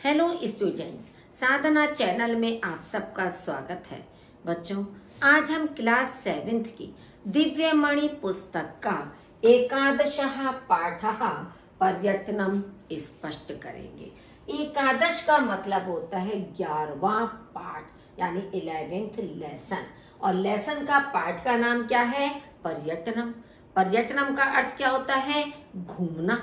Hello students, साधना channel में आप सबका स्वागत है। बच्चों, आज हम क्लास 7th की दिव्यमणि पुस्तक का एकादशः पाठः पर्यटनम स्पष्ट करेंगे। एकादश का मतलब होता है 11वां पाठ यानी 11th लेसन, और लेसन का पाठ का नाम क्या है? पर्यटनम। पर्यटनम का अर्थ क्या होता है? घूमना,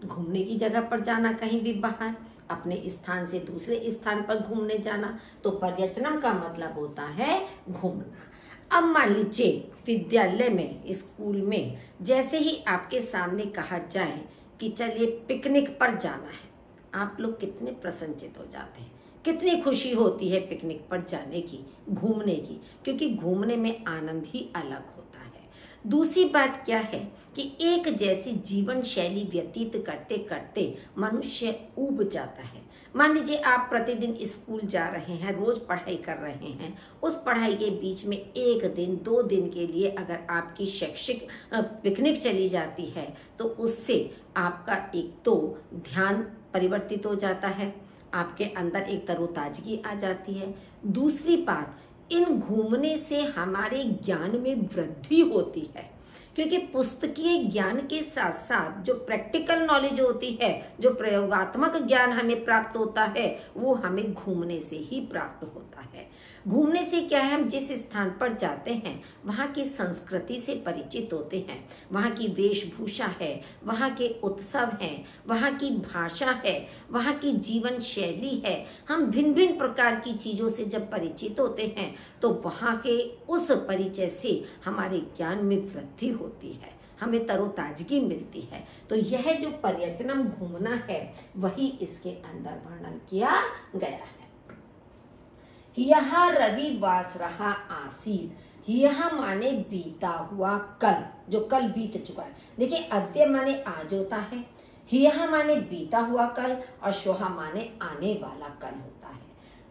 घूमने की जगह पर जाना, कहीं भी बाहर अपने स्थान से दूसरे स्थान पर घूमने जाना। तो पर्यटनम का मतलब होता है घूमना। अब मान लीजिए विद्यालय में, स्कूल में जैसे ही आपके सामने कहा जाए कि चलिए पिकनिक पर जाना है, आप लोग कितने प्रसन्नचित हो जाते हैं, कितनी खुशी होती है पिकनिक पर जाने की, घूमने की, क्योंकि घूमने में आनंद ही अलग होता है। दूसरी बात क्या है कि एक जैसी जीवन शैली व्यतीत करते करते मनुष्य ऊब जाता है। मान लीजिए आप प्रतिदिन स्कूल जा रहे हैं, रोज पढ़ाई कर रहे हैं, उस पढ़ाई के बीच में एक दिन 2 दिन के लिए अगर आपकी शैक्षिक पिकनिक चली जाती है तो उससे आपका एक तो ध्यान परिवर्तित हो जाता है, आपके अंदर एक तरोताजगी आ जाती है। दूसरी बात, इन घूमने से हमारे ज्ञान में वृद्धि होती है, क्योंकि पुस्तकीय ज्ञान के साथ साथ जो प्रैक्टिकल नॉलेज होती है, जो प्रयोगात्मक ज्ञान हमें प्राप्त होता है, वो हमें घूमने से ही प्राप्त होता है। घूमने से क्या है, हम जिस स्थान पर जाते हैं वहाँ की संस्कृति से परिचित होते हैं, वहाँ की वेशभूषा है, वहाँ के उत्सव हैं, वहाँ की भाषा है, वहाँ की जीवन शैली है। हम भिन्न भिन्न प्रकार की चीजों से जब परिचित होते हैं तो वहाँ के उस परिचय से हमारे ज्ञान में वृद्धि होती है, हमें तरोताजगी मिलती है। तो यह जो पर्यटनम घूमना है वही इसके अंदर वर्णन किया गया है। यह रविवास रहा आसीत, यह माने बीता हुआ कल, जो कल बीत चुका है। देखिए, अद्य माने आज होता है, यह माने बीता हुआ कल, और श्वः माने आने वाला कल होता है।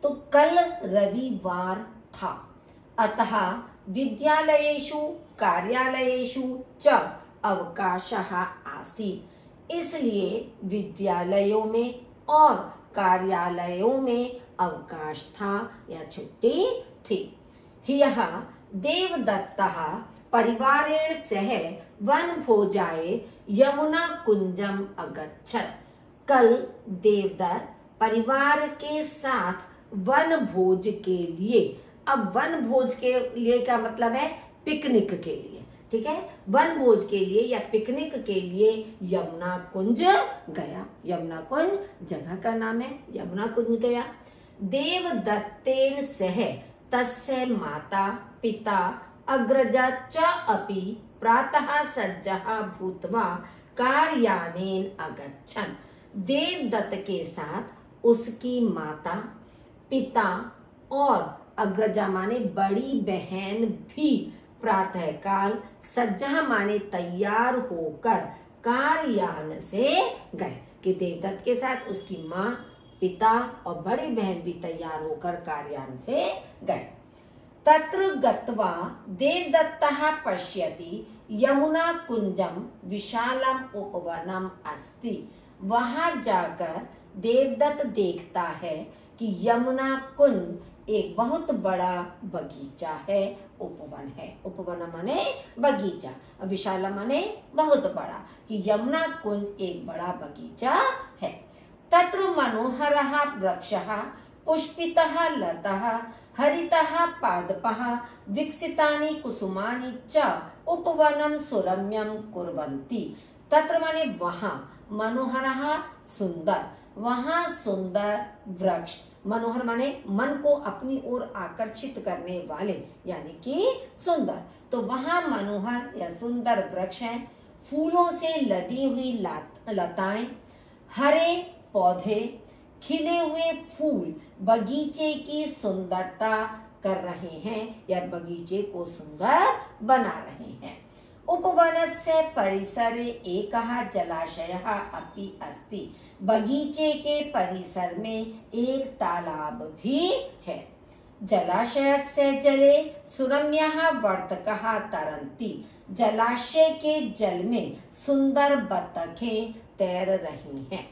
तो कल रविवार था, अतः विद्यालयेषु कार्यालयेषु च अवकाशः आसीत्, इसलिए विद्यालयों में और कार्यालयों में अवकाश था या छुट्टी थी। ह्यः देवदत्तः परिवारेण सह वनभोजाय यमुना कुंजम अगच्छत्। कल देवदत्त परिवार के साथ वन भोज के लिए, अब वन भोज के लिए का मतलब है पिकनिक के लिए, ठीक है, वन भोज के लिए या पिकनिक के लिए यमुना कुंज गया। यमुना कुंज जगह का नाम है, यमुना कुंज गया। देवदत्तेन सह तस्य माता पिता अग्रजा च अपि प्रातः सज्जः भूत्वा कार्यानेन अगच्छन्। देवदत्त के साथ उसकी माता, पिता और अग्रजा माने बड़ी बहन भी प्रातःकाल सज्जः माने तैयार होकर कार्यान से गए, कि देवदत्त के साथ उसकी माँ, पिता और बड़ी बहन भी तैयार होकर कार्यान से गए। तत्र गत्वा देवदत्तः पश्यति यमुना कुंजम विशालम उपवनम अस्ति। वहां जाकर देवदत्त देखता है कि यमुना कुंज एक बहुत बड़ा बगीचा है, उपवन है। उपवन माने बगीचा, विशाल माने बहुत बड़ा, कि यमुना कुंज एक बड़ा बगीचा है। तत्र मनोहरः वृक्षः पुष्पितः लतः हरितः पादपः विकसितानि कुसुमानि च उपवनं सुरम्यं कुर्वन्ति। तत्र माने वहाँ, मनोहरः सुंदर, वहाँ सुंदर वृक्ष, मनोहर माने मन को अपनी ओर आकर्षित करने वाले यानी कि सुंदर, तो वहाँ मनोहर या सुंदर वृक्ष हैं, फूलों से लदी हुई लताएं, हरे पौधे, खिले हुए फूल बगीचे की सुंदरता कर रहे हैं या बगीचे को सुंदर बना रहे हैं। उपवनस्य परिसरे एकः जलाशयः अपि अस्ति। बगीचे के परिसर में एक तालाब भी है। जलाशयस्य जले सुरम्यः वर्तकः तरन्ति। जलाशय के जल में सुंदर बतखें तैर रही हैं।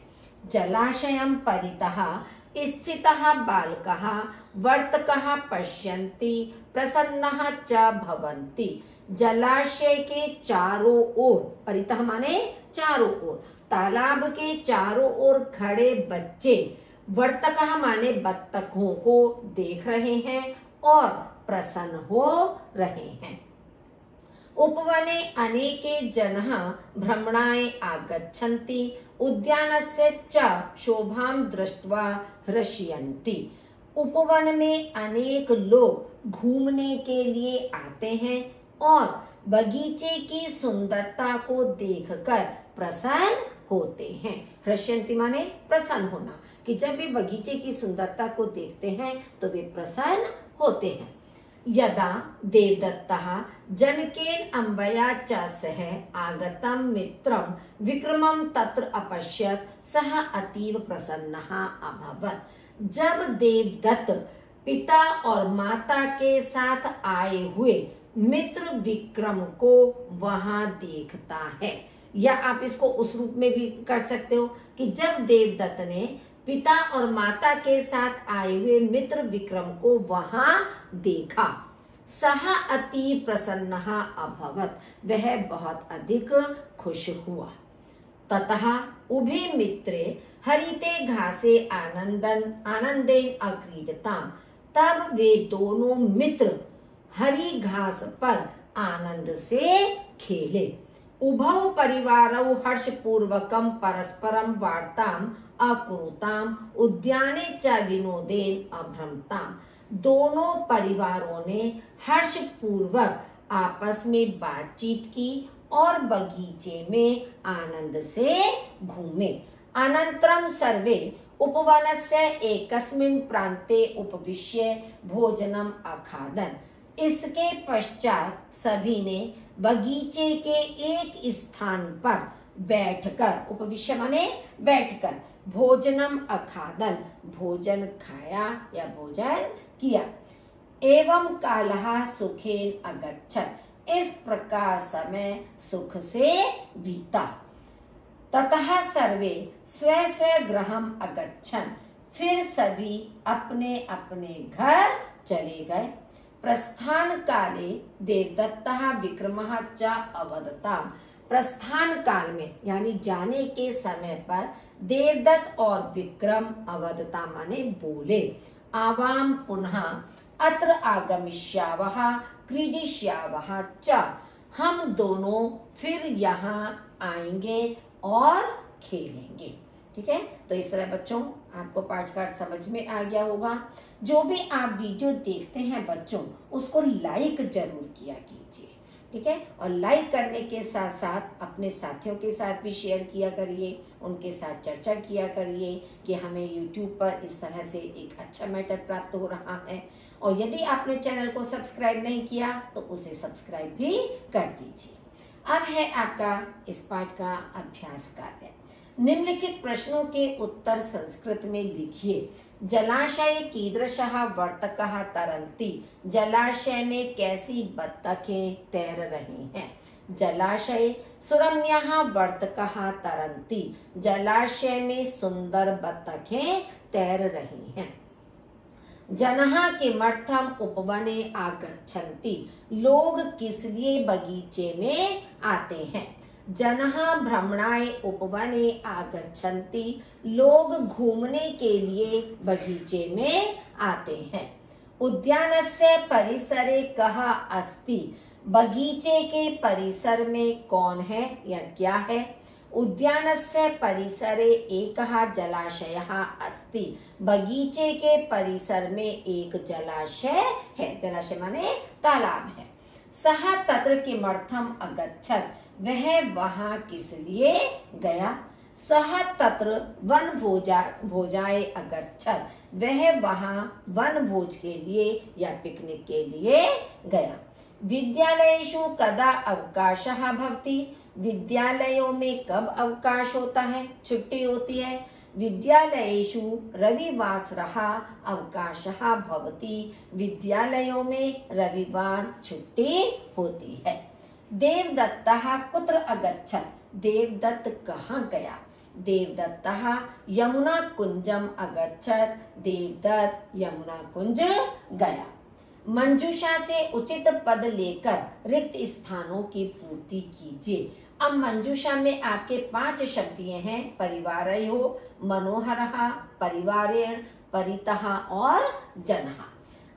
जलाशयं परितः स्थितः बालकः वर्तकः पश्यन्ति प्रसन्नः च भवन्ति। जलाशय के चारों ओर, परितः माने चारों ओर, तालाब के चारों ओर खड़े बच्चे वर्तकः माने बत्तखों को देख रहे हैं और प्रसन्न हो रहे हैं। उपवने अनेके जनः भ्रमणाय आगच्छन्ति उद्यानस्य च शोभां दृष्ट्वा हृष्यन्ति। उपवन में अनेक लोग घूमने के लिए आते हैं और बगीचे की सुंदरता को देखकर प्रसन्न होते हैं। हृष्यन्ति माने प्रसन्न होना, कि जब वे बगीचे की सुंदरता को देखते हैं तो वे प्रसन्न होते हैं। यदा देवदत्तः जनकेन अम्बया च सह आगतं मित्रं विक्रमं तत्र अपश्यत् सः अतीव प्रसन्नः अभवत्। जब देवदत्त पिता और माता के साथ आए हुए मित्र विक्रम को वहां देखता है, या आप इसको उस रूप में भी कर सकते हो कि जब देवदत्त ने पिता और माता के साथ आए हुए मित्र विक्रम को वहां देखा, सह अति प्रसन्नः अभवत्, वह बहुत अधिक खुश हुआ। ततः उभे मित्रे हरिते घासे आनंदेन अक्रीडताम्, तब वे दोनों मित्र हरी घास पर आनंद से खेले। उभौ परिवारौ हर्षपूर्वकं परस्परं वार्ताम् अकुरुताम् उद्याने च विनोदेन अभ्रमताम्। दोनों परिवारों ने हर्षपूर्वक आपस में बातचीत की और बगीचे में आनंद से घूमे। अनन्तरं सर्वे उपवनस्य एकस्मिन् प्रान्ते उपविश्य भोजनम् अखादन्। इसके पश्चात सभी ने बगीचे के एक स्थान पर बैठकर, उपविश्य माने बैठकर, भोजनम अखादन, भोजन खाया या भोजन किया। एवं कालः सुखेन अगच्छत्, इस प्रकार समय सुख से बीता। ततः सर्वे स्व स्व गृहम् अगच्छन्, फिर सभी अपने अपने घर चले गए। प्रस्थान काले देवदत्तः विक्रमः च अवदताम्, प्रस्थान काल में यानी जाने के समय पर देवदत्त और विक्रम अवदता माने बोले। आवाम पुनः अत्र आगमिष्यावः क्रीडिष्यावः च, हम दोनों फिर यहाँ आएंगे और खेलेंगे। ठीक है, तो इस तरह बच्चों आपको पाठ कार्ड समझ में आ गया होगा। जो भी आप वीडियो देखते हैं बच्चों, उसको लाइक जरूर किया कीजिए। ठीक है, और लाइक करने के साथ साथ अपने साथियों के साथ भी शेयर किया करिए, उनके साथ चर्चा किया करिए कि हमें YouTube पर इस तरह से एक अच्छा मैटर प्राप्त हो रहा है। और यदि आपने चैनल को सब्सक्राइब नहीं किया तो उसे सब्सक्राइब भी कर दीजिए। अब है आपका इस पाठ का अभ्यास कार्य। निम्नलिखित प्रश्नों के उत्तर संस्कृत में लिखिए। जलाशय कीदृशः वर्तकः तरन्ति, जलाशय में कैसी बत्तखें तैर रही हैं। जलाशय सुरम्यः वर्तकः तरन्ति, जलाशय में सुंदर बत्तखें तैर रही हैं। जनः किमर्थम् उपवने आगच्छन्ति, लोग किस लिए बगीचे में आते हैं। जनः भ्रमणाय उपवने आगच्छन्ति, लोग घूमने के लिए बगीचे में आते हैं। उद्यानस्य परिसरे कः अस्ति, बगीचे के परिसर में कौन है या क्या है। उद्यानस्य परिसरे एकः जलाशयः अस्ति, बगीचे के परिसर में एक जलाशय है। जलाशय माने तालाब है। सः तत्र किमर्थम् अगच्छत्, वह वहां किस लिए गया। सः तत्र वन भोजाय अगच्छत्, वह वहां वन भोज के लिए या पिकनिक के लिए गया। विद्यालयेषु कदा अवकाशः भवति, विद्यालयों में कब अवकाश होता है, छुट्टी होती है। विद्यालयेषु रविवासरः अवकाशः भवति, विद्यालयों में रविवार छुट्टी होती है। देवदत्तः कुत्र अगच्छत्, देवदत्त कहाँ गया। देवदत्तः यमुना कुंजम अगच्छत, देवदत्त यमुना कुंज गया। मंजूषा से उचित पद लेकर रिक्त स्थानों की पूर्ति कीजिए। अब मंजूषा में आपके 5 शब्द दिए हैं, परिवारयो, मनोहरः, परिवारेण, परितः और जनः।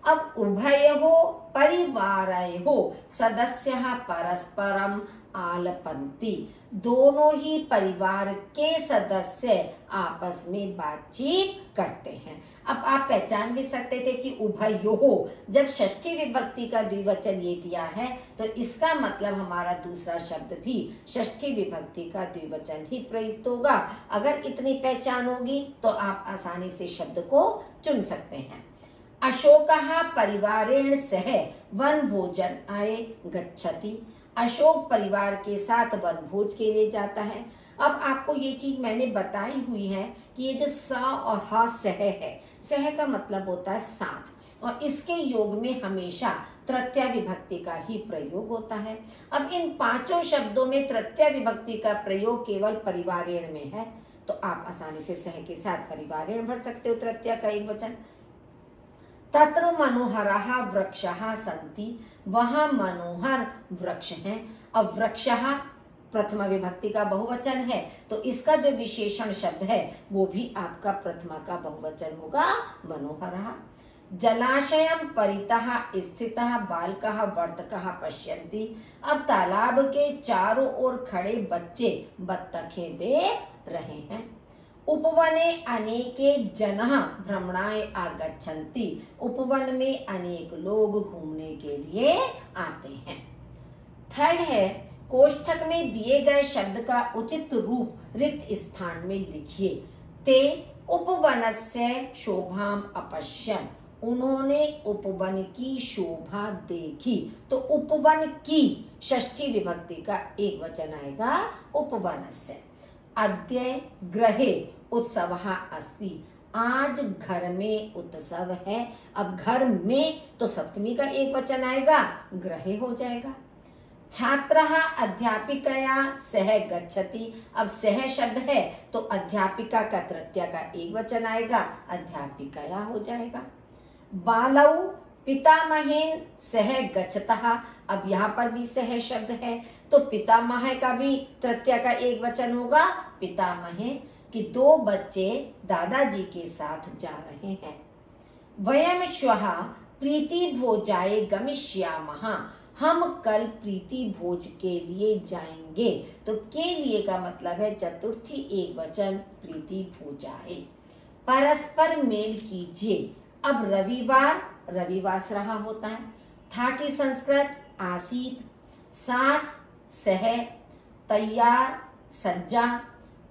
अब उभयोः परिवारयोः सदस्यः परस्परम आलपन्ति, दोनों ही परिवार के सदस्य आपस में बातचीत करते हैं। अब आप पहचान भी सकते थे कि उभयोः, जब षष्ठी विभक्ति का द्विवचन ये दिया है तो इसका मतलब हमारा दूसरा शब्द भी षष्ठी विभक्ति का द्विवचन ही प्रयुक्त होगा। अगर इतनी पहचान होगी तो आप आसानी से शब्द को चुन सकते हैं। अशोकः परिवारेण सह वनभोजनाय गच्छति, अशोक परिवार के साथ वनभोज के लिए जाता है। अब आपको ये चीज मैंने बताई हुई है कि ये जो स और ह सह है, सह का मतलब होता है साथ, और इसके योग में हमेशा तृतीया विभक्ति का ही प्रयोग होता है। अब इन 5 शब्दों में तृतीया विभक्ति का प्रयोग केवल परिवारेण में है, तो आप आसानी से सह के साथ परिवारेण भर सकते हो, तृतीया का एक वचन। तत्र मनोहरः वृक्षः सन्ति, वहां मनोहर वृक्ष हैं। अब वृक्षः प्रथमा विभक्ति का बहुवचन है, तो इसका जो विशेषण शब्द है वो भी आपका प्रथमा का बहुवचन होगा, मनोहरः। जलाशयं परितः स्थितः बालकः वर्तकः पश्यन्ति, अब तालाब के चारों ओर खड़े बच्चे बत्तखें देख रहे हैं। उपवने अनेके जनः भ्रमणाय आगच्छन्ति, उपवन में अनेक लोग घूमने के लिए आते हैं। थर्ड है, कोष्ठक में दिए गए शब्द का उचित रूप रिक्त स्थान में लिखिए। ते उपवनस्य शोभाम अपश्यन्, उन्होंने उपवन की शोभा देखी, तो उपवन की षष्ठी विभक्ति का एक वचन आएगा, उपवनस्य। अद्य गृहे उत्सवः अस्ति, आज घर में उत्सव है। अब घर में तो सप्तमी का एक वचन आएगा, गृहे हो जाएगा। छात्रः अध्यापिकया सह गच्छति, अब सह शब्द है तो अध्यापिका का तृतीया का एक वचन आएगा, अध्यापिकया हो जाएगा। बालौ पितामहेन सह गच्छतः, अब यहाँ पर भी सह शब्द है तो पितामह का भी तृतीया का एक वचन होगा, पितामहेन, कि 2 बच्चे दादाजी के साथ जा रहे हैं। वयं श्वः प्रीति भोजाय गमिष्यामः, हम कल प्रीति भोज के लिए जाएंगे, तो के लिए का मतलब है चतुर्थी एक वचन, प्रीति भोजाय। परस्पर मेल कीजिए, अब रविवार रविवासरः होता है, था की संस्कृत आसीत, साथ सह, तैयार सज्जा,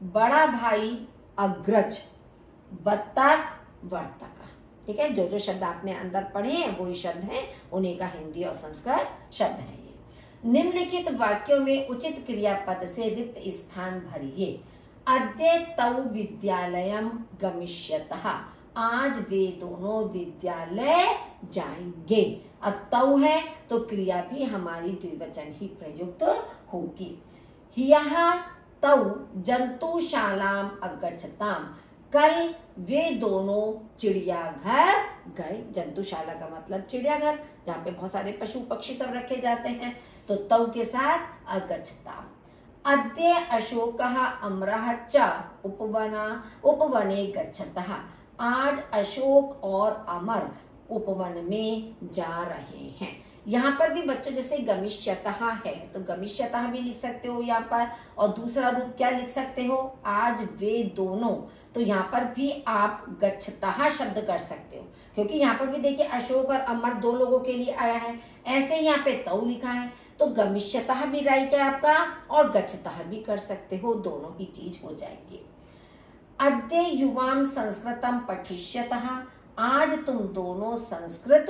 बड़ा भाई अग्रज, बत्तख वर्तक। ठीक है, जो जो शब्द आपने अंदर पढ़े हैं वही शब्द हैं, उन्हीं का हिंदी और संस्कृत शब्द है ये। निम्नलिखित वाक्यों में उचित क्रियापद से रिक्त स्थान भरिए। अद्य तौ विद्यालयं गमिष्यतः, आज वे दोनों विद्यालय जाएंगे। अब तौ है तो क्रिया भी हमारी द्विवचन ही प्रयुक्त होगी। ह्यः तौ जंतुशालाम अगच्छताम, कल वे दोनों चिड़ियाघर गए। जंतुशाला का मतलब चिड़ियाघर, जहाँ पे बहुत सारे पशु पक्षी सब रखे जाते हैं, तो तौ के साथ अगच्छताम। अद्य अशोकः अमरः च उपवने गच्छतः, आज अशोक और अमर उपवन में जा रहे हैं। यहाँ पर भी बच्चों जैसे गमिष्यतः है तो गमिष्यतः भी लिख सकते हो यहाँ पर, और दूसरा रूप क्या लिख सकते हो, आज वे दोनों, तो यहाँ पर भी आप गच्छतः शब्द कर सकते हो, क्योंकि यहाँ पर भी देखिए अशोक और अमर 2 लोगों के लिए आया है। ऐसे ही यहाँ पे तौ लिखा है तो गमिष्यतः भी राइट है आपका, और गच्छतः भी कर सकते हो, दोनों ही चीज हो जाएंगी। अद्य युवाम संस्कृतम पठिष्यतः, आज तुम दोनों संस्कृत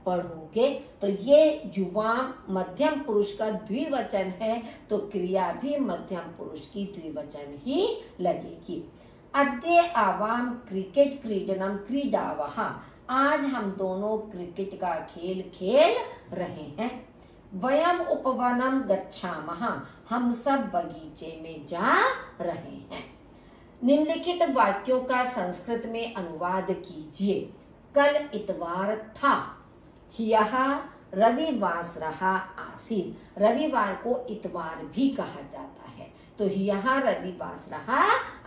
पढ़ोगे, तो ये युवा मध्यम पुरुष का द्विवचन है तो क्रिया भी मध्यम पुरुष की द्विवचन ही लगेगी। अद्य आवाम क्रिकेट क्रीडनम क्रीडावः, आज हम दोनों क्रिकेट का खेल खेल रहे हैं। वयम उपवनम गच्छामः, हम सब बगीचे में जा रहे हैं। निम्नलिखित वाक्यों का संस्कृत में अनुवाद कीजिए। कल इतवार था, यह रविवार रहा आसीत। रविवार को इतवार भी कहा जाता है, तो यह रविवार रहा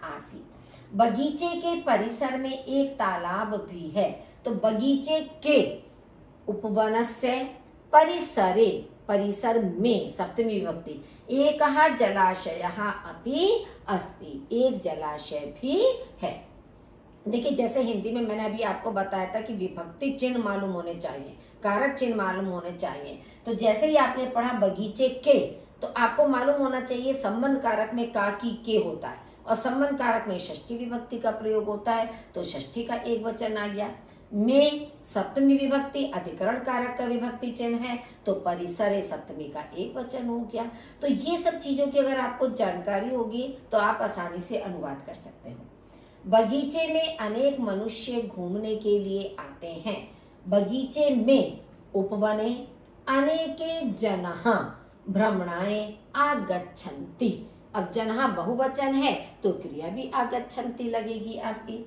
आसीत। बगीचे के परिसर में एक तालाब भी है, तो बगीचे के उपवनस्य परिसरे, परिसर में सप्तमी विभक्ति, एकः जलाशयः अपि अस्ति, एक जलाशय भी है। देखिए जैसे हिंदी में मैंने अभी आपको बताया था कि विभक्ति चिन्ह मालूम होने चाहिए, कारक चिन्ह मालूम होने चाहिए। तो जैसे ही आपने पढ़ा बगीचे के, तो आपको मालूम होना चाहिए संबंध कारक में का की के होता है, और संबंध कारक में षष्ठी विभक्ति का प्रयोग होता है, तो षष्ठी का एक वचन आ गया। में सप्तमी विभक्ति अधिकरण कारक का विभक्ति चिन्ह है, तो परिसरे सप्तमी का एक वचन हो गया। तो ये सब चीजों की अगर आपको जानकारी होगी तो आप आसानी से अनुवाद कर सकते हो। बगीचे में अनेक मनुष्य घूमने के लिए आते हैं। बगीचे में उपवने अनेके जनः भ्रमणाय आगच्छन्ति। अब जनः बहुवचन है तो क्रिया भी आगच्छन्ति लगेगी आपकी।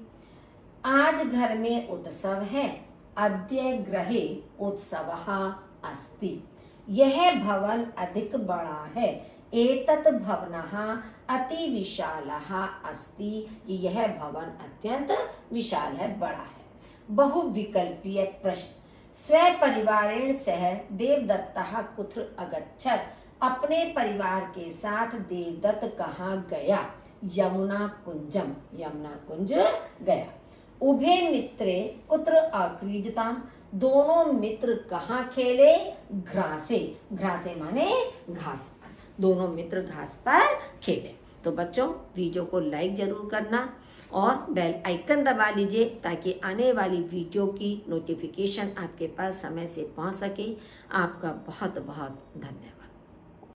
आज घर में उत्सव है, अद्य गृहे उत्सवः अस्ति। यह भवन अधिक बड़ा है, एतत् भवनः अति विशालः अस्ति, कि यह भवन अत्यंत विशाल है, बड़ा है। बहुविकल्पीय प्रश्न। स्वपरिवारेण सह देवदत्तः कुत्र अगच्छत्। अपने परिवार के साथ देवदत्त कहाँ गया? यमुना कुंजम, यमुना कुंज गया। उभे मित्रे कुत्र अक्रीडताम। दोनों मित्र कहाँ खेले? घासे, घासे माने घास पर, दोनों मित्र घास पर खेले। तो बच्चों वीडियो को लाइक जरूर करना और बेल आइकन दबा लीजिए ताकि आने वाली वीडियो की नोटिफिकेशन आपके पास समय से पहुंच सके। आपका बहुत बहुत धन्यवाद।